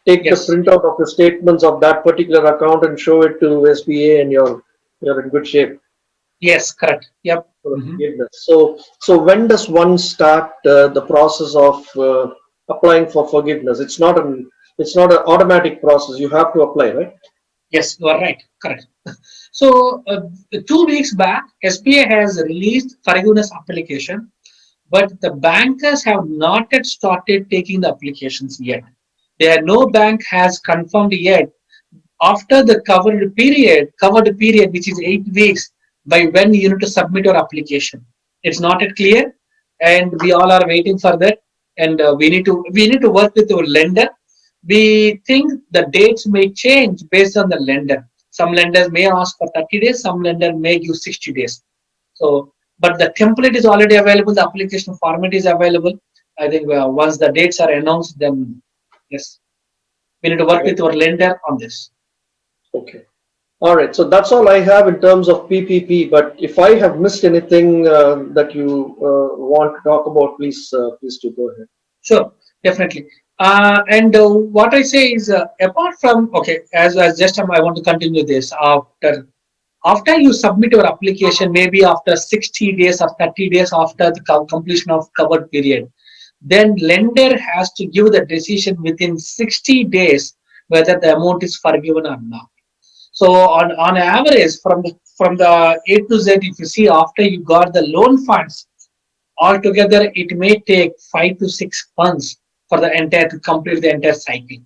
S1: Take the
S2: Yes.
S1: printout of the statements of that particular account and show it to SBA, and you're in good shape
S2: Yes, correct. Yep.
S1: for
S2: Mhm.
S1: forgiveness. So when does one start the process of applying for forgiveness? It's not an automatic process. You have to apply, right?
S2: Yes, you are right. Correct. So, 2 weeks back, SBA has released forgiveness application, but the bankers have not yet started taking the applications yet. No bank has confirmed yet after the covered period, which is 8 weeks, by when you need to submit your application. It's not yet clear, and we all are waiting for that. And we need to work with your lender. we think the dates may change based on the lender. Some lenders may ask for 30 days, some lender may give 60 days. So, but the template is already available, the application format is available. I think once the dates are announced, then yes, we need to work
S1: Right.
S2: with our lender on this.
S1: Okay. All right. So that's all I have in terms of PPP. But if I have missed anything that you want to talk about, please do go ahead.
S2: Sure, definitely. And what I say is, apart from okay, as just I want to continue this after you submit your application, maybe after 60 days or 30 days after the completion of covered period, then lender has to give the decision within 60 days whether the amount is forgiven or not. So on average, from the A to Z, if you see after you got the loan funds, altogether it may take 5 to 6 months for the entire to complete the entire cycle.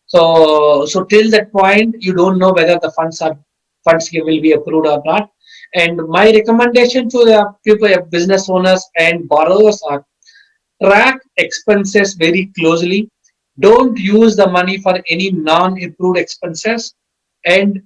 S2: So till that point, you don't know whether the funds will be approved or not. And my recommendation to the people, business owners and borrowers are track expenses very closely. Don't use the money for any non-approved expenses. And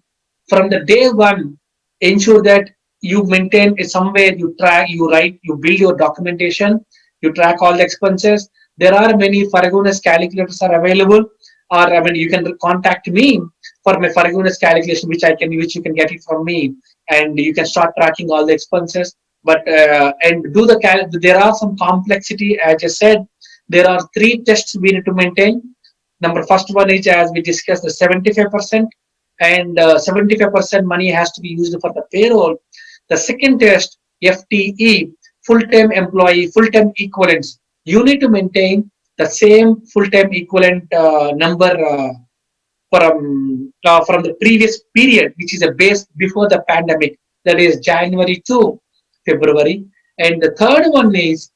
S2: from the day one, ensure that you maintain it somewhere, you track, you write, you build your documentation, you track all the expenses. There are many Faragoonas calculators are available, or I mean, you can contact me for my Faragoonas calculation, which you can get it from me, and you can start tracking all the expenses. But and do the there are some complexity. As I said, there are three tests we need to maintain. Number first one is, as we discussed, the 75%, and 75% money has to be used for the payroll. The second test, FTE, full-time employee, full-time equivalents. You need to maintain the same full-time equivalent number from the previous period, which is a base before the pandemic, that is January to February. And the third one is,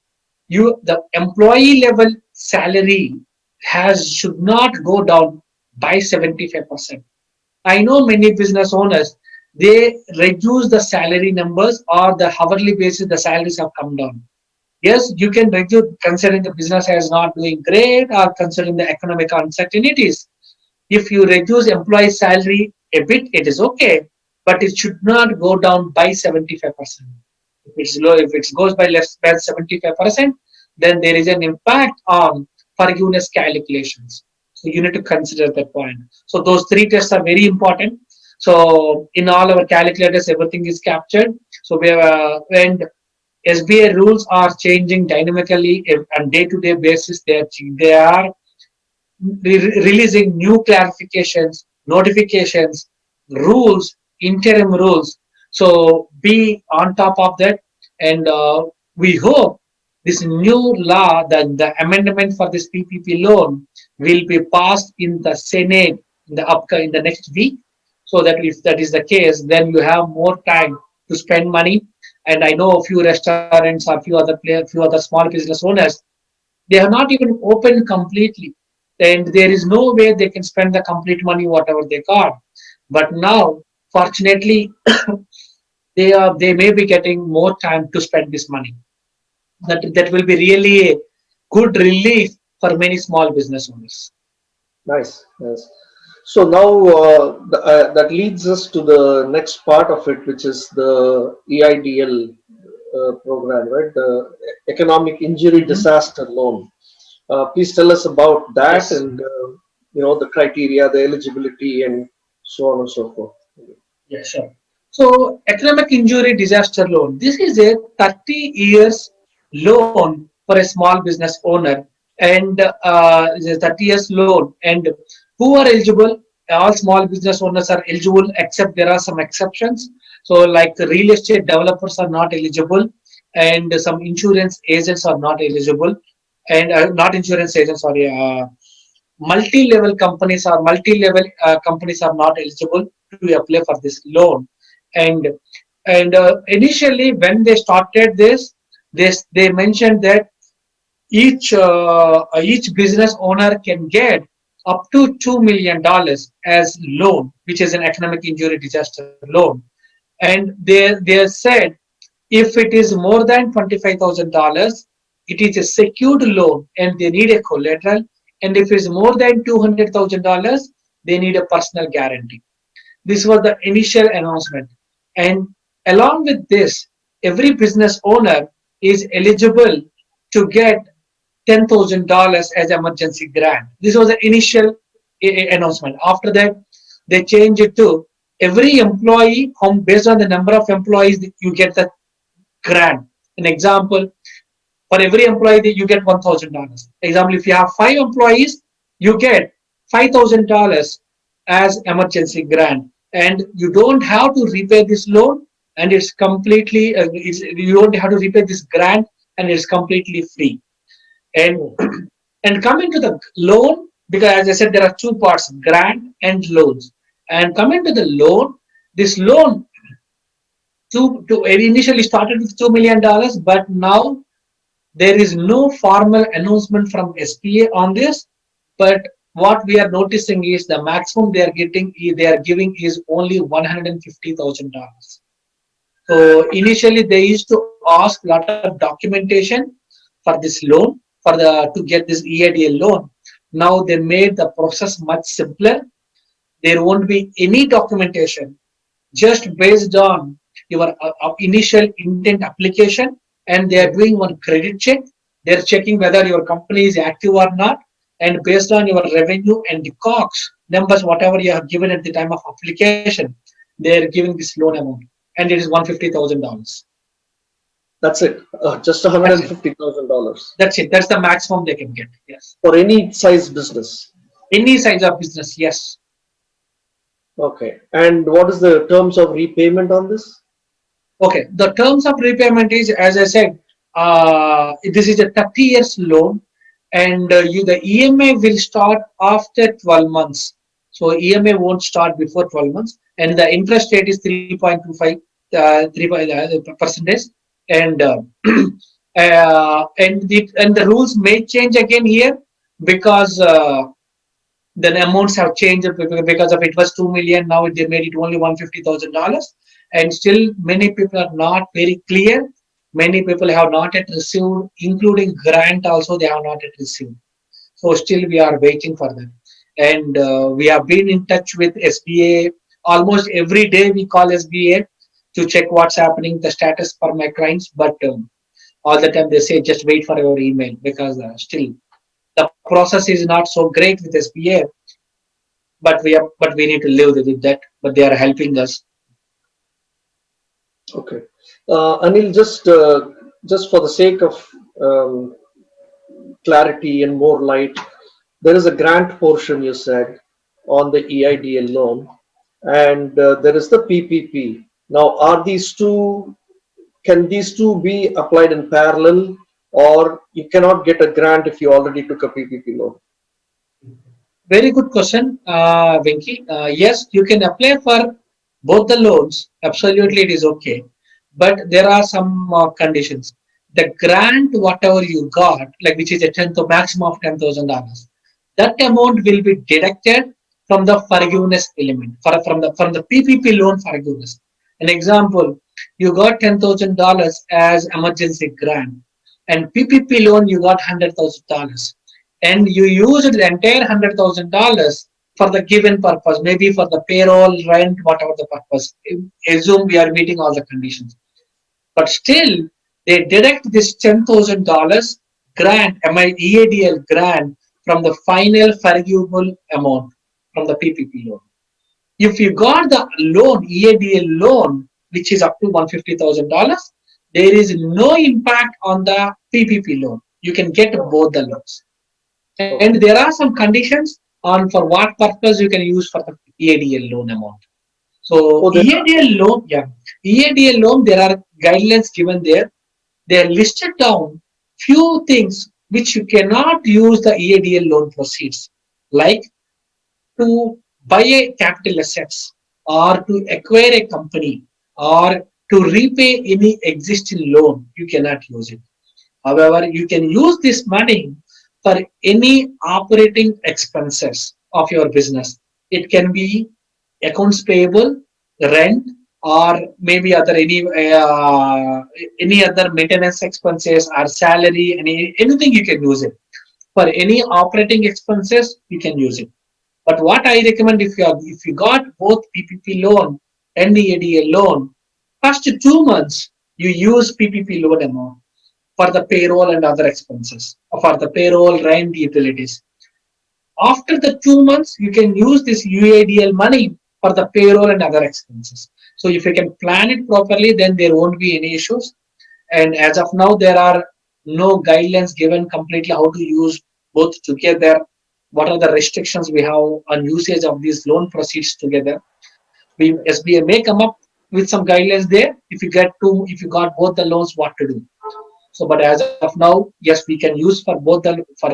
S2: the employee level salary has should not go down by 75%. I know many business owners, they reduce the salary numbers, or the hourly basis the salaries have come down. Yes, you can reduce considering the business is not doing great, or considering the economic uncertainties. If you reduce employee salary a bit, it is okay, but it should not go down by 75%. If it's low, if it goes by less than 75%, then there is an impact on forgiveness calculations. So you need to consider that point. So those three tests are very important. So in all our calculators, everything is captured. So we have, and SBA rules are changing dynamically on day-to-day basis. They are releasing new clarifications, notifications, rules, interim rules. So be on top of that, and we hope this new law, the amendment for this PPP loan, will be passed in the Senate in the next week. So that if that is the case, then you have more time to spend money. And I know a few restaurants or few other small business owners, they have not even opened completely, and there is no way they can spend the complete money whatever they got. But now, fortunately, they may be getting more time to spend this money. That will be really a good relief for many small business owners.
S1: Nice. Nice. So now that leads us to the next part of it, which is the EIDL program, right? The Economic Injury
S2: Mhm.
S1: Disaster Loan. Please tell us about that,
S2: Yes.
S1: and the criteria, the eligibility, and so on and so forth.
S2: Yeah, sure. So, economic injury disaster loan. This is a 30 years loan for a small business owner, and it's a 30 years loan. And who are eligible? All small business owners are eligible, except there are some exceptions. So, like the real estate developers are not eligible, and some insurance agents are not eligible, and not insurance agents, sorry. Multi-level companies or multi-level companies are not eligible to apply for this loan. And and initially when they started this they mentioned that each business owner can get up to $2 million as loan, which is an economic injury disaster loan. And they said, if it is more than $25,000, it is a secured loan and they need a collateral. And if it's more than $200,000, they need a personal guarantee. This was the initial announcement. And along with this, every business owner is eligible to get $10,000 as emergency grant. This was the initial announcement. After that, they changed it to every employee, based on the number of employees, you get the grant. An example, for every employee that you get $1,000. Example, if you have 5 employees, you get $5,000 as emergency grant, and you don't have to repay this loan, and it's completely you don't have to repay this grant, and it's completely free. And and coming to the loan, because as I said, there are two parts: grant and loans. And coming to the loan, this loan to it initially started with $2 million, but now there is no formal announcement from SBA on this, but what we are noticing is the maximum they are giving is only $150,000. So initially they used to ask a lot of documentation for this loan to get this EIDL loan. Now they made the process much simpler. There won't be any documentation, just based on your initial intent application, and they are doing one credit check. They're checking whether your company is active or not, and based on your revenue and the COGS numbers, whatever you have given at the time of application, they're giving this loan amount, and it is $150,000.
S1: That's it. Just
S2: That's it.
S1: $150,000
S2: That's it. That's the maximum they can get. Yes.
S1: for any size business.
S2: Any size of business. Yes.
S1: Okay. And what is the terms of repayment on this?
S2: Okay. The terms of repayment is, as I said, this is a 30 years loan, and the EMI will start after 12 months. So EMI won't start before 12 months, and the interest rate is 3.25 percentage, and and the rules may change again here, because the amounts have changed because of it was 2 million, now they made it only $150,000, and still many people are not very clear. Many people have not yet received, including grant also they have not yet received. So still we are waiting for that, and we have been in touch with SBA almost every day. We call SBA to check what's happening, the status for my clients, but all the time they say just wait for your email, because still the process is not so great with SBA, but we need to live with that. But they are helping us.
S1: Okay. Anil, just for the sake of um, clarity and more light, there is a grant portion you said on the EIDL loan, and there is the PPP. Now, can these two be applied in parallel, or you cannot get a grant if you already took a PPP loan?
S2: Very good question, Venki. Yes, you can apply for both the loans. Absolutely, it is okay. But there are some conditions. The grant, whatever you got, like which is a maximum of $10,000, that amount will be deducted from the forgiveness element, from the PPP loan forgiveness. An example, you got $10,000 as emergency grant, and PPP loan you got $100,000, and you used the entire $100,000 for the given purpose, maybe for the payroll, rent, whatever the purpose. Assume we are meeting all the conditions, but still they deduct this $10,000 grant, EADL grant, from the final forgivable amount from the PPP loan. If you got the loan, EADL loan, which is up to $150,000, there is no impact on the PPP loan. You can get both the loans. And there are some conditions on for what purpose you can use for the EADL loan amount. So EADL loan, EADL loan, there are guidelines given there. They are listed down few things which you cannot use the EADL loan proceeds, like to buy a capital assets, or to acquire a company, or to repay any existing loan. You cannot use it. However, you can use this money for any operating expenses of your business. It can be accounts payable, rent, or maybe any other maintenance expenses or salary, anything you can use it. For any operating expenses, you can use it. But what I recommend, if you got both PPP loan and the ADA loan, first 2 months you use PPP loan amount for the payroll and other expenses, for the payroll, rent, utilities. After the 2 months, you can use this UADL money for the payroll and other expenses. So if you can plan it properly, then there won't be any issues. And as of now, there are no guidelines given completely how to use both together. What are the restrictions we have on usage of these loan proceeds together? We SBA may come up with some guidelines there. If you got both the loans, what to do? So, but as of now, yes, we can use for both the for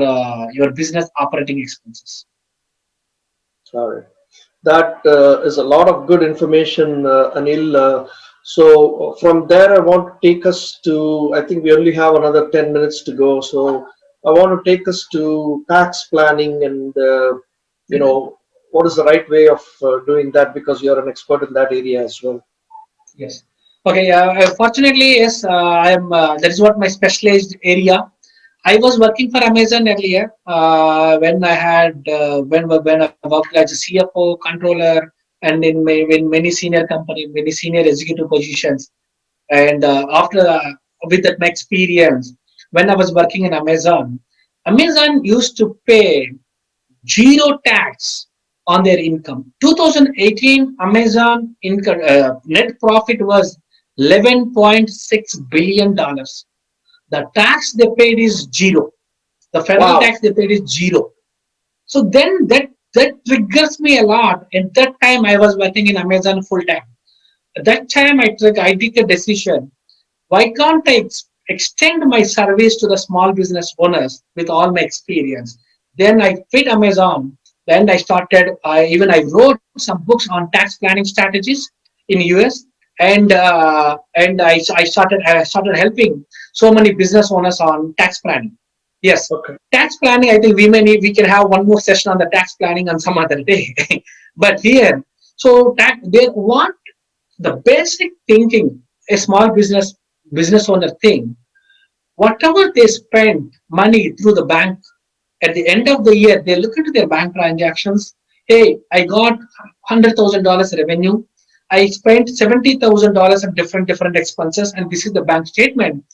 S2: your business operating expenses.
S1: All right. That is a lot of good information, Anil. So from there, I want to take us to, I think we only have another 10 minutes to go. So I want to take us to tax planning and, what is the right way of doing that, because you're an expert in that area as well.
S2: Yes. Okay. Fortunately, yes, I am. That is what my specialized area. I was working for Amazon earlier when I had when I worked as a CFO, controller, and in many senior company, many senior executive positions. And after with that my experience, when I was working in Amazon, Amazon used to pay zero tax on their income. 2018 Amazon income net profit was $11.6 billion. The tax they paid is zero. The federal
S1: Wow.
S2: tax they paid is zero. So then that triggers me a lot. At that time, I was working in Amazon full time. At that time, I took a decision. Why can't I extend my service to the small business owners with all my experience? Then I quit Amazon. Then I started. I wrote some books on tax planning strategies in US, and I started helping so many business owners on tax planning. Yes,
S1: Okay.
S2: tax planning. I think we can have one more session on the tax planning on some other day. But here, so they want the basic thinking a small business owner thing, whatever they spend money through the bank at the end of the year, they look into their bank transactions. Hey, I got $100,000 revenue. I spent $70,000 on different expenses, and this is the bank statement.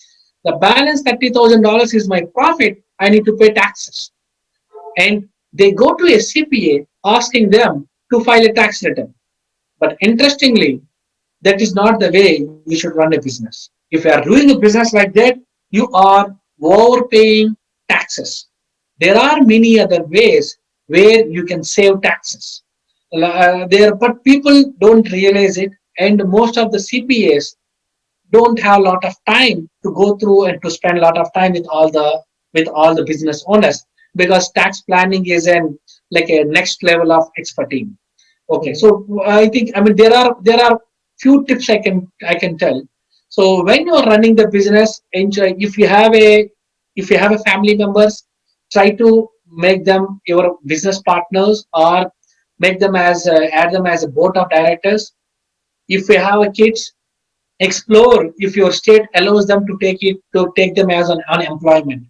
S2: The balance $30,000 is my profit. I need to pay taxes, and they go to a CPA asking them to file a tax return. But interestingly, that is not the way you should run a business. If you are doing a business like that, you are overpaying taxes. There are many other ways where you can save taxes. But people don't realize it, and most of the CPAs don't have a lot of time to go through and to spend a lot of time with all the business owners, because tax planning is like a next level of expertise. Okay,
S1: Mhm.
S2: so I mean there are few tips I can tell. So when you're running the business, enjoy. If you have a family members, try to make them your business partners, or make them as add them as a board of directors. If you have a kids, explore if your state allows them to take them as an unemployment,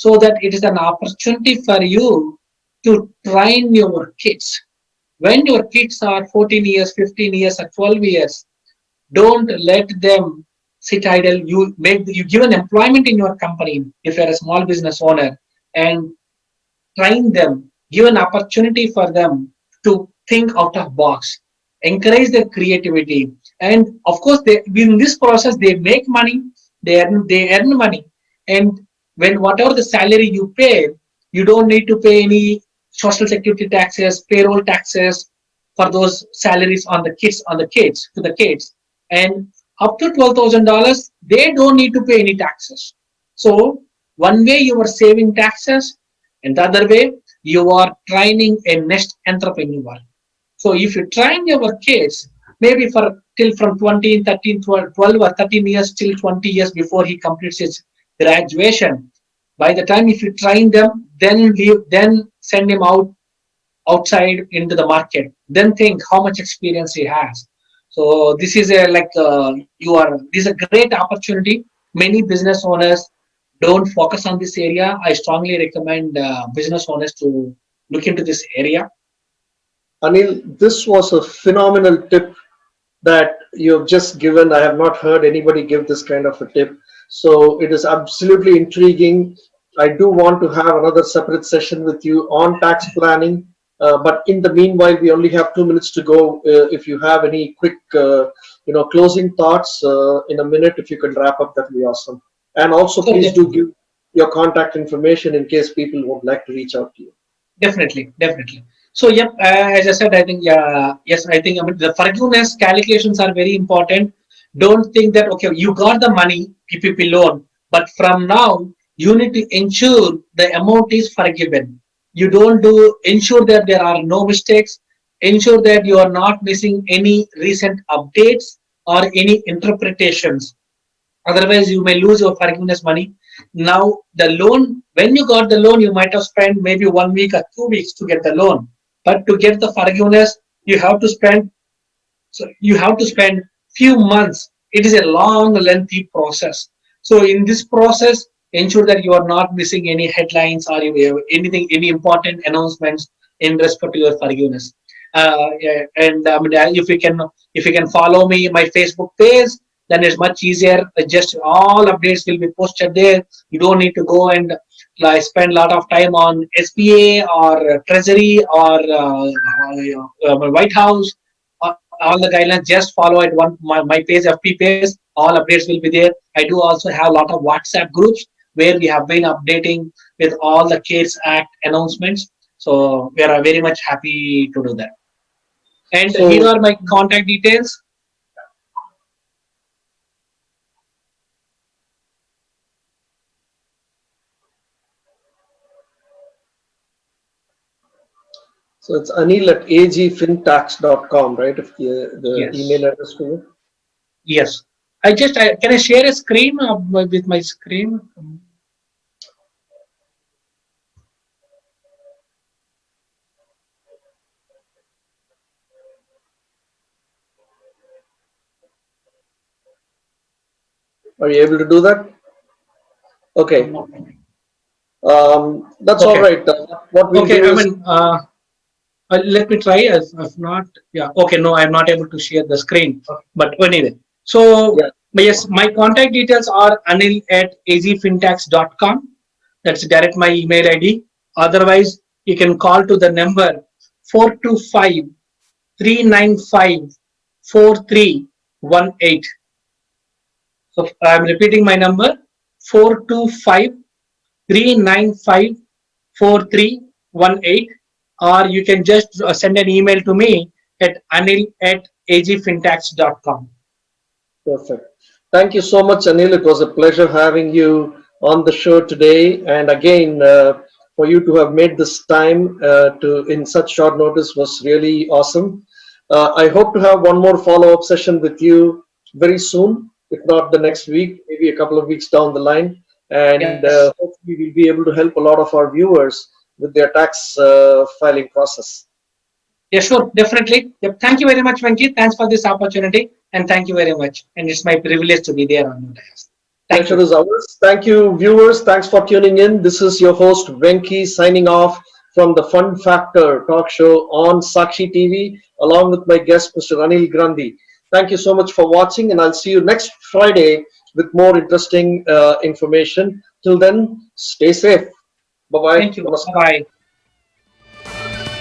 S2: so that it is an opportunity for you to train your kids. When your kids are 14 years, 15 years, or 12 years, don't let them sit idle. You give an employment in your company if you're a small business owner, and train them, give an opportunity for them to think out of box, encourage their creativity, and of course, in this process they make money, they earn money, and when whatever the salary you pay, you don't need to pay any social security taxes, payroll taxes for those salaries on the kids to the kids, and up to $12,000 they don't need to pay any taxes. So one way you are saving taxes, and the other way, you are training a next entrepreneur. So if you train your kids, maybe for till from 20, 13, 12 or 13 years till 20 years before he completes his graduation, by the time if you train them, then send him outside into the market. Then think how much experience he has. So this is a great opportunity. Many business owners don't focus on this area. I strongly recommend business owners to look into this area.
S1: Anil, this was a phenomenal tip that you have just given. I have not heard anybody give this kind of a tip. So it is absolutely intriguing. I do want to have another separate session with you on tax planning. But in the meanwhile, we only have 2 minutes to go. If you have any quick, closing thoughts in a minute, if you can wrap up, that would be awesome. And also,
S2: So
S1: please do give your contact information in case people would like to reach out to you.
S2: definitely, definitely. So, yep, as I said, I think, yeah, yes, I think, I mean, the forgiveness calculations are very important. Don't think that, okay, you got the money, PPP loan, but from now, you need to ensure the amount is forgiven. You don't do, ensure that there are no mistakes, ensure that you are not missing any recent updates or any interpretations. Otherwise, you may lose your forgiveness money. Now, the loan, when you got the loan, you might have spent maybe 1 week or 2 weeks to get the loan. But to get the forgiveness, you have to spend few months. It is a long, lengthy process. So in this process, ensure that you are not missing any headlines or anything, any important announcements in respect to your forgiveness. Yeah, and if you can follow me my Facebook page, then it's much easier. Just all updates will be posted there. You don't need to go and spend a lot of time on SBA or Treasury or White House. All the guidelines, just follow it my page, FP page. All updates will be there. I do also have a lot of WhatsApp groups where we have been updating with all the CARES Act announcements. So we are very much happy to do that. And here
S1: So
S2: are my contact details.
S1: So it's Anil at agfintax.com, right? If the
S2: Yes.
S1: email address for you.
S2: Yes. Can I share a screen with my screen?
S1: Are you able to do that? Okay, that's all
S2: Okay.
S1: right. What we'll
S2: Okay.
S1: do
S2: I
S1: is,
S2: mean, let me try. If not, yeah. Okay. No, I'm not able to share the screen. But anyway, so
S1: yeah,
S2: yes, my contact details are anil at azfintax.com. That's direct my email ID. Otherwise, you can call to the number 425 395 4318. So I'm repeating my number 425 395 4318, or you can just send an email to me at anil at agfintax.com.
S1: perfect. Thank you so much, Anil. It was a pleasure having you on the show today. And again, for you to have made this time to in such short notice was really awesome. I hope to have one more follow-up session with you very soon, if not the next week, maybe a couple of weeks down the line. And
S2: Yes.
S1: hopefully, we'll be able to help a lot of our viewers with their tax filing process.
S2: Yeah, sure, definitely. Yep. Thank you very much, Venki. Thanks for this opportunity. And thank you very much. And it's my privilege to be there on your dais. Thank
S1: Pleasure
S2: you.
S1: is ours. Thank you, viewers. Thanks for tuning in. This is your host, Venki, signing off from the Fun Factor talk show on Sakshi TV, along with my guest, Mr. Anil Grandi. Thank you so much for watching, and I'll see you next Friday with more interesting information. Till then, stay safe. Bye bye.
S2: Thank you.
S1: Namaskar.
S2: Bye.